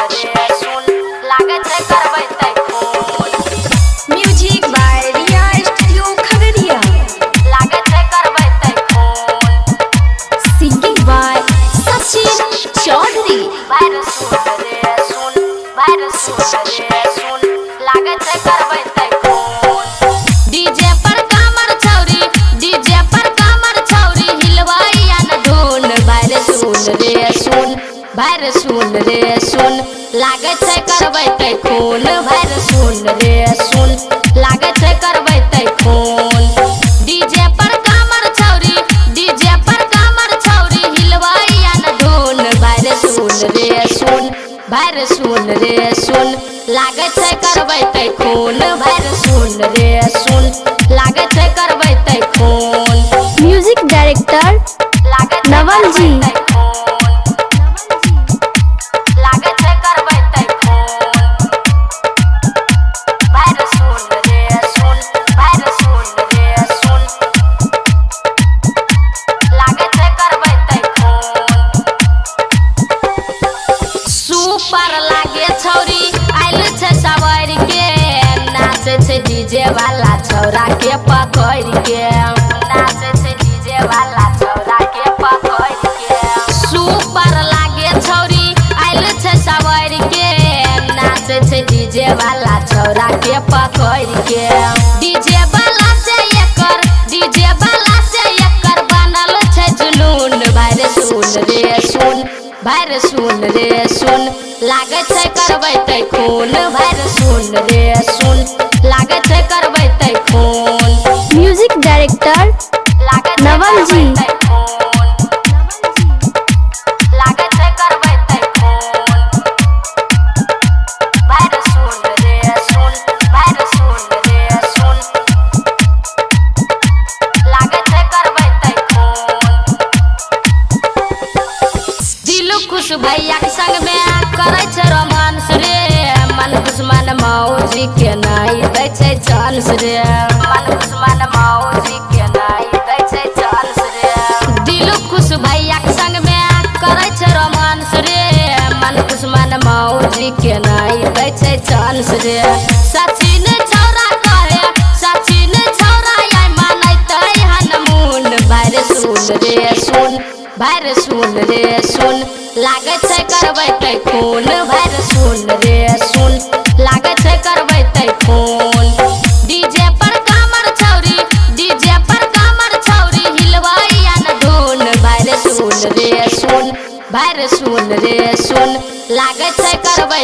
रे सुन लागत है करबै तै खून। Music by Riya studio Khagaria. लागत है करबै तै खून। Singing by Sachin Chaudhary. बाहर सुन रे सुन बाहर सुन रे सुन लागत है करबै तै खून। डीजे पर कामर छौरी डीजे पर कामर छौरी हिलवाइया न धुन। बाहर सुन रे सुन बाहर सुन रे सुन लागत है करबै तै खून। बाहर सुन रे सुन लागत है करबै तै खून। डीजे पर कामर छौरी डीजे पर कामर छौरी हिलवाइया न धुन। बाहर सुन रे सुन बाहर सुन रे सुन लागत है करबै तै खून। बाहर सुन रे सुन लागत है करबै तै खून। म्यूजिक डायरेक्टर लागत है नवल जी। करबै तै खून। लागत है करबै तै खून। बाहर सुन रे सुन बाहर सुन रे सुन लागत है करबै तै खून। सुपर लागे छौरी आइल छै सवार के नाचे छै डीजे वाला छौरा के पकड़ के। नाचे छै डीजे वाला छौरा के पकड़ के। सुपर लागे छौरी आइल छै सवार के नाचे छै डीजे वाला छौरा के पकड़ के। डीजे वाला से एकर बनल छै जुनून। बाहर सुन रे सुन बाहर सुन रे सुन लागत है करबै तै खून। बाहर सुन रे सुन लागत है करबै तै खून। म्यूजिक डायरेक्टर लागत है नवल जी। करबै तै खून। लागत है करबै तै खून। बाहर सुन रे सुन बाहर सुन रे सुन लागत है करबै तै खून। दिल खुश भैया के संग में करे छै रोमांस रे मन खुश मन मौजी के नहीं दै छै चांस रे। मन खुश मन मौजी के नहीं दै छै चांस रे। दिल खुश भैया के संग में करे छै रोमांस रे मन खुश मन मौजी के नहीं दै छै चांस रे। सचिन छौरा कहे सचिन छौरा आई मानैतै हनमून। बाहर सुन रे सुन बाहर सुन रे सुन लागत है करबै तै खून। बाहर सुन रे सुन लागत है करबै तै खून। डीजे पर कामर छौरी डीजे पर कामर छौरी हिलवाइया न धुन। बाहर सुन रे सुन बाहर सुन रे सुन लागत है करबै